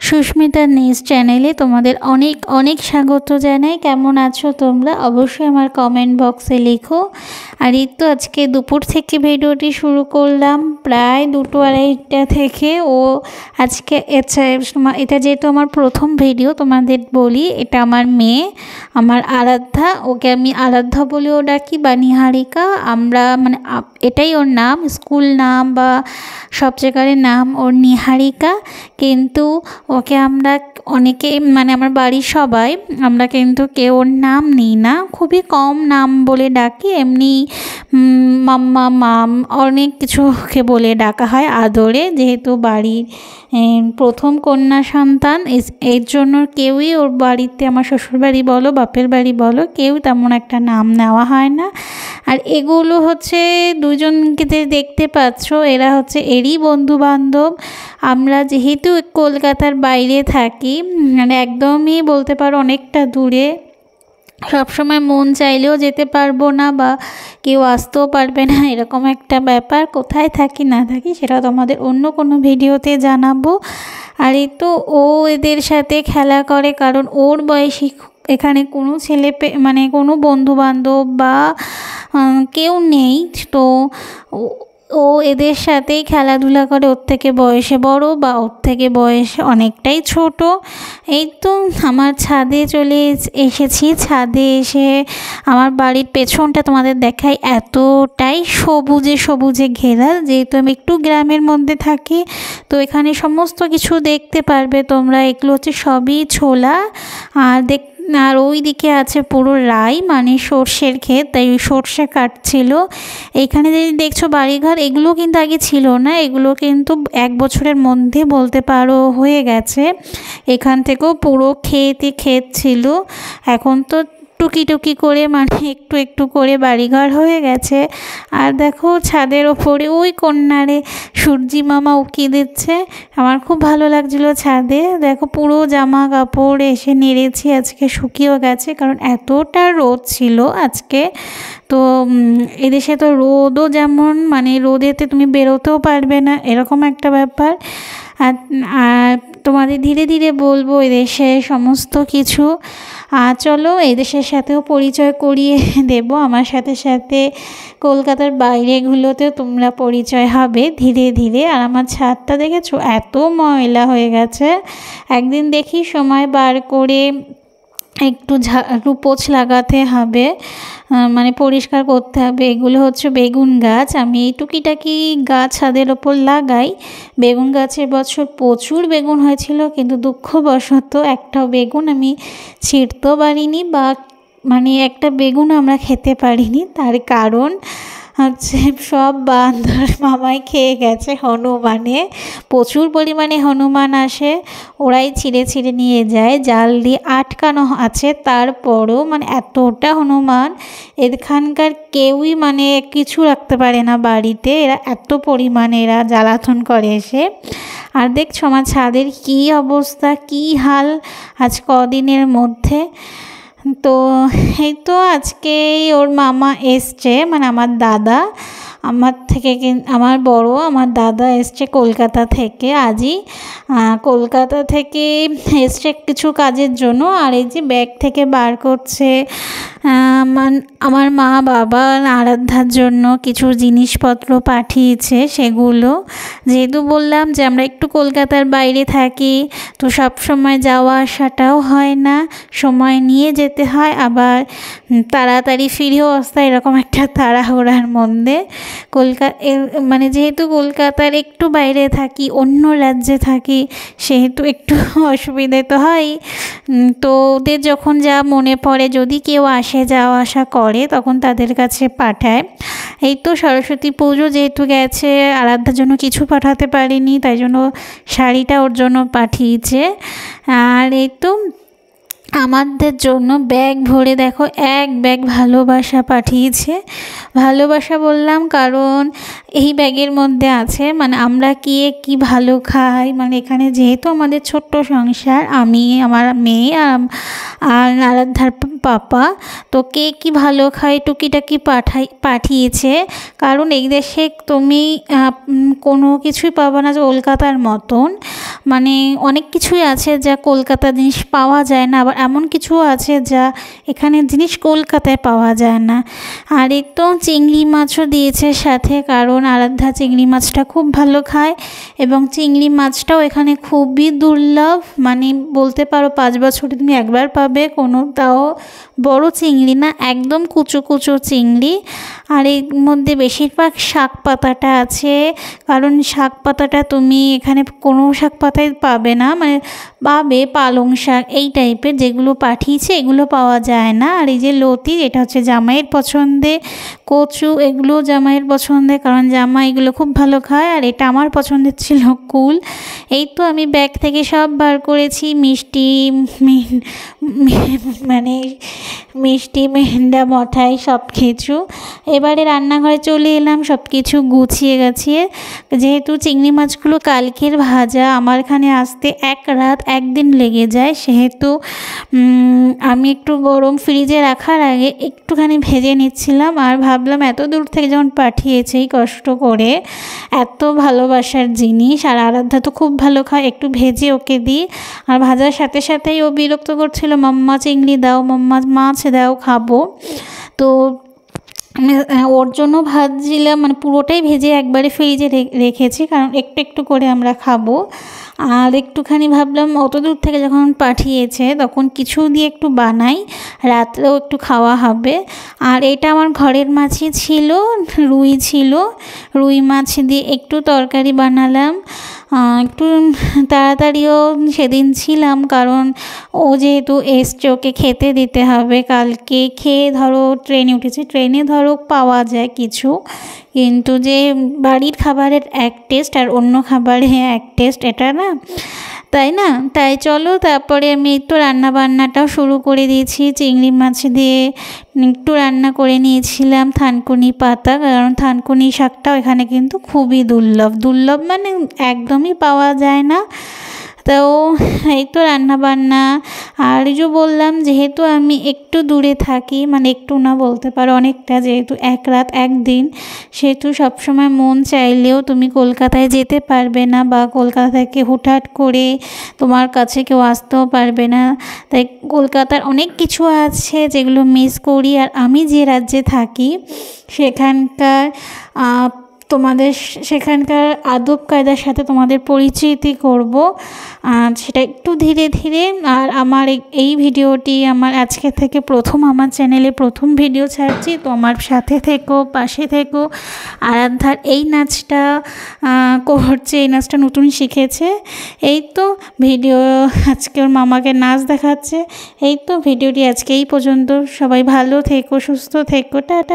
Susmita news চ্যানেলে তোমাদের অনেক অনেক স্বাগত জানাই। কেমন আছো তোমরা? অবশ্যই আমার কমেন্ট বক্সে লেখো। আর এই তো আজকে দুপুর থেকে ভিডিওটি শুরু করলাম, প্রায় 2-2:30 থেকে। আজকে এটা যেহেতু আমার প্রথম ভিডিও, তোমাদের বলি এটা আমার মেয়ে, আমার আরাধ্যা। ওকে আমি আরাধ্যা বলেও ডাকি বা নিহারিকা। আমরা মানে এটাই ওর নাম, স্কুল নাম বা সব জায়গার নাম ওর নিহারিকা। কিন্তু ওকে আমরা অনেকে মানে আমার বাড়ির সবাই আমরা কিন্তু কেউ ওর নাম নিই না, খুবই কম নাম বলে ডাকি। এমনি মাম্মা, মাম, অনেক কিছু ওকে বলে ডাকা হয় আদরে, যেহেতু বাড়ির প্রথম কন্যা সন্তান। এর জন্য কেউই ওর বাড়িতে, আমার শ্বশুরবাড়ি বলো বাপের বাড়ি বলো, কেউ তেমন একটা নাম নেওয়া হয় না। আর এগুলো হচ্ছে দুজনকে যে দেখতে পাচ্ছ, এরা হচ্ছে এরই বন্ধু বান্ধব। আমরা যেহেতু কলকাতার বাইরে থাকি, মানে একদমই বলতে পারো অনেকটা দূরে, সবসময় মন চাইলেও যেতে পারবো না বা কেউ আসতেও পারবে না, এরকম একটা ব্যাপার। কোথায় থাকি না থাকি সেটা তোমাদের অন্য কোনো ভিডিওতে জানাবো। আর এই তো ও এদের সাথে খেলা করে, কারণ ওর বয়সী এখানে কোনো ছেলে মানে কোনো বন্ধু বান্ধব বা কেউ নেই, তো ও এদের সাথেই খেলাধুলা করে। ওর থেকে বয়সে বড় বা ওর থেকে বয়সে অনেকটাই ছোট। এই তো আমার ছাদে চলে এসেছি। ছাদে এসে আমার বাড়ির পেছনটা তোমাদের দেখাই, এতটাই সবুজে সবুজে ঘেরা। যেহেতু আমি একটু গ্রামের মধ্যে থাকি, তো এখানে সমস্ত কিছু দেখতে পারবে তোমরা। এগুলো হচ্ছে সবই ছোলা। আর ওই দিকে আছে পুরো রাই, মানে সর্ষের ক্ষেত, তাই ওই সর্ষে কাটছিল। এইখানে যে দেখছো বাড়িঘর, এগুলো কিন্তু আগে ছিল না। এগুলো কিন্তু 1 বছরের মধ্যে বলতে পারো হয়ে গেছে। এখান থেকেও পুরো ক্ষেত ছিল, এখন তো টুকি টুকি করে মানে একটু একটু করে বাড়িঘর হয়ে গেছে। আর দেখো ছাদের ওপরে ওই কন্যারে সূর্যি মামা উকি দিচ্ছে। আমার খুব ভালো লাগছিলো ছাদে। দেখো পুরো জামা কাপড় এসে নেড়েছি, আজকে শুকিয়েও গেছে, কারণ এতটা রোদ ছিল আজকে। তো এদেশে তো রোদও যেমন, মানে রোদেতে তুমি বেরোতেও পারবে না, এরকম একটা ব্যাপার। আর তোমাদের ধীরে ধীরে বলবো এদেশে সমস্ত কিছু। চলো এদেশের সাথেও পরিচয় করিয়ে দেব, আমার সাথে সাথে কলকাতার বাইরেগুলোতেও তোমরা পরিচয় হবে ধীরে ধীরে। আর আমার ছাদটা দেখেছো এত ময়লা হয়ে গেছে, একদিন দেখি সময় বার করে একটু ঝাড়ু পোছ লাগাতে হবে, মানে পরিষ্কার করতে হবে। এগুলো হচ্ছে বেগুন গাছ, আমি এই টুকিটাকি গাছ ছাদের ওপর লাগাই। বেগুন গাছের বছর প্রচুর বেগুন হয়েছিল, কিন্তু দুঃখবশত একটাও বেগুন আমি ছিঁড়তেও পারিনি, বা মানে একটা বেগুন আমরা খেতে পারিনি। তার কারণ হচ্ছে সব বান্দর মামাই খেয়ে গেছে হনুমানে। প্রচুর পরিমাণে হনুমান আসে, ওরাই ছিঁড়ে ছিঁড়ে নিয়ে যায়, জাল দিয়ে আটকানো আছে। তারপরও মানে এতটা হনুমান, এখানকার কেউই মানে কিছু রাখতে পারে না বাড়িতে, এরা এত পরিমাণে এরা জ্বালাতন করে এসে। আর দেখছো আমার ছাদের কী অবস্থা, কী হাল আজ কদিনের মধ্যে। তো এই তো আজকে ওর মামা এসছে, মানে আমার দাদা, আমার বড় আমার দাদা এসছে কলকাতা থেকে আজই। কলকাতা থেকে এসছে কিছু কাজের জন্য। আর এই যে ব্যাগ থেকে বার করছে আমার মা বাবা আরাধ্যার জন্য কিছু জিনিসপত্র পাঠিয়েছে। সেগুলো যেহেতু বললাম যে আমরা একটু কলকাতার বাইরে থাকি, তো সব সময় যাওয়া আসাটাও হয় না, সময় নিয়ে যেতে হয়, আবার তাড়াতাড়ি ফিরেও আসতে, এরকম একটা তাড়াহুড়ার মধ্যে। মানে যেহেতু কলকাতার একটু বাইরে থাকি, অন্য রাজ্যে থাকি, সেহেতু একটু অসুবিধে তো হয়। তো ওদের যখন যা মনে পড়ে, যদি কেউ আসে যাওয়া আসা করে, তখন তাদের কাছে পাঠায়। এই তো সরস্বতী পুজো যেহেতু গেছে, আরাধ্যার জন্য কিছু পাঠাতে পারিনি, তাই জন্য শাড়িটা ওর জন্য পাঠিয়েছে। আর এই তো আমাদের জন্য ব্যাগ ভরে দেখো 1 ব্যাগ ভালোবাসা পাঠিয়েছে। ভালোবাসা বললাম কারণ এই ব্যাগের মধ্যে আছে মানে আমরা কি ভালো খাই, মানে এখানে যেহেতু আমাদের ছোট্ট সংসার, আমি, আমার মেয়ে আর আরাধ্যার পাপা। তো কে কী ভালো খায় টুকিটাকি পাঠিয়েছে, কারণ এই দেশে তুমি কোনো কিছুই পাবা না যে কলকাতার মতন। মানে অনেক কিছুই আছে যা কলকাতা জিনিস পাওয়া যায় না, আবার এমন কিছু আছে যা এখানে জিনিস কলকাতায় পাওয়া যায় না। আর এই তো চিংড়ি মাছও দিয়েছে সাথে, কারণ আরাধ্যা চিংড়ি মাছটা খুব ভালো খায় এবং চিংড়ি মাছটাও এখানে খুবই দুর্লভ। মানে বলতে পারো 5 বছরে তুমি একবার পাবে, কোনো তাও বড় চিংড়ি না, একদম কুচো কুচো চিংড়ি। আর এর মধ্যে বেশিরভাগ শাক পাতাটা আছে, কারণ শাক পাতাটা তুমি এখানে কোনো শাক পাতায় পাবে না, মানে পাবে পালং শাক এই টাইপের, যেগুলো পাঠিয়েছে এগুলো পাওয়া যায় না। আর এই যে লতি, এটা হচ্ছে জামাইয়ের পছন্দে, কচু এগুলো জামাইয়ের পছন্দে, কারণ জামাই এগুলো খুব ভালো খায়। আর এটা আমার পছন্দের ছিল কুল। এই তো আমি ব্যাগ থেকে সব বার করেছি, মিষ্টি মানে মিষ্টি মেহেন্ডা মঠাই সব কিছু। এবারে রান্নাঘরে চলে এলাম সব কিছু গুছিয়ে গাছিয়ে, যেহেতু চিংড়ি মাছগুলো কালকের ভাজা, আমার এখানে আসতে 1 রাত 1 দিন লেগে যায়, সেহেতু আমি একটু গরম ফ্রিজে রাখার আগে একটুখানি ভেজে নিচ্ছিলাম। আর ভাবলাম এত দূর থেকে যখন পাঠিয়েছে কষ্ট করে, এত ভালোবাসার জিনিস, আর আরাধ্যা তো খুব ভালো খায়, একটু ভেজে ওকে দিই। আর ভাজার সাথে সাথেই ও বিরক্ত করছিল, মাম্মা চিংড়ি দাও, মাম্মা মাছ দাও, খাবো। তো ওর জন্য ভাজছিলাম, মানে পুরোটাই ভেজে একবারে ফ্রিজে রেখেছি, কারণ একটু একটু করে আমরা খাবো। আর একটুখানি ভাবলাম অত দূর থেকে যখন পাঠিয়েছে তখন কিছু দিয়ে একটু বানাই, রাত্রেও একটু খাওয়া হবে। আর এটা আমার ঘরের মাছই ছিল, রুই ছিল, রুই মাছ দিয়ে একটু তরকারি বানালাম। একটু তাড়াতাড়িও সেদিন ছিলাম, কারণ ও যেহেতু এসছে ওকে খেতে দিতে হবে। কালকে খেয়ে ধরো ট্রেনে উঠেছে, ট্রেনে ধরো পাওয়া যায় কিছু, কিন্তু যে বাড়ির খাবারের এক টেস্ট আর অন্য খাবারে এক টেস্ট, এটা না, তাই না? তাই চলো, তারপরে আমি একটু রান্নাবান্নাটাও শুরু করে দিয়েছি। চিংড়ি মাছ দিয়ে একটু রান্না করে নিয়েছিলাম থানকুনি পাতা, কারণ থানকুনি শাকটাও এখানে কিন্তু খুবই দুর্লভ মানে একদমই পাওয়া যায় না। তো এই তো রান্নাবান্না। আর এই যে বললাম, যেহেতু আমি একটু দূরে থাকি, মানে একটু না বলতে পারো অনেকটা, যেহেতু 1 রাত 1 দিন, সেহেতু সবসময় মন চাইলেও তুমি কলকাতায় যেতে পারবে না, বা কলকাতা থেকে হুটহাট করে তোমার কাছে কেউ আসতেও পারবে না। তাই কলকাতার অনেক কিছু আছে যেগুলো মিস করি। আর আমি যে রাজ্যে থাকি সেখানকার তোমাদের সেখানকার আদব কায়দার সাথে তোমাদের পরিচিতি করব, সেটা একটু ধীরে ধীরে। আর আমার এই ভিডিওটি আমার আজকে থেকে আমার চ্যানেলে প্রথম ভিডিও ছাড়ছি, তো আমার সাথে থেকো, পাশে থেকো। আরাধ্যার এই নাচটা করছে, এই নাচটা নতুন শিখেছে। এই তো ভিডিও, আজকে ওর মামাকে নাচ দেখাচ্ছে। এই তো ভিডিওটি আজকে এই পর্যন্ত। সবাই ভালো থেকো, সুস্থ থেকো, টাটা।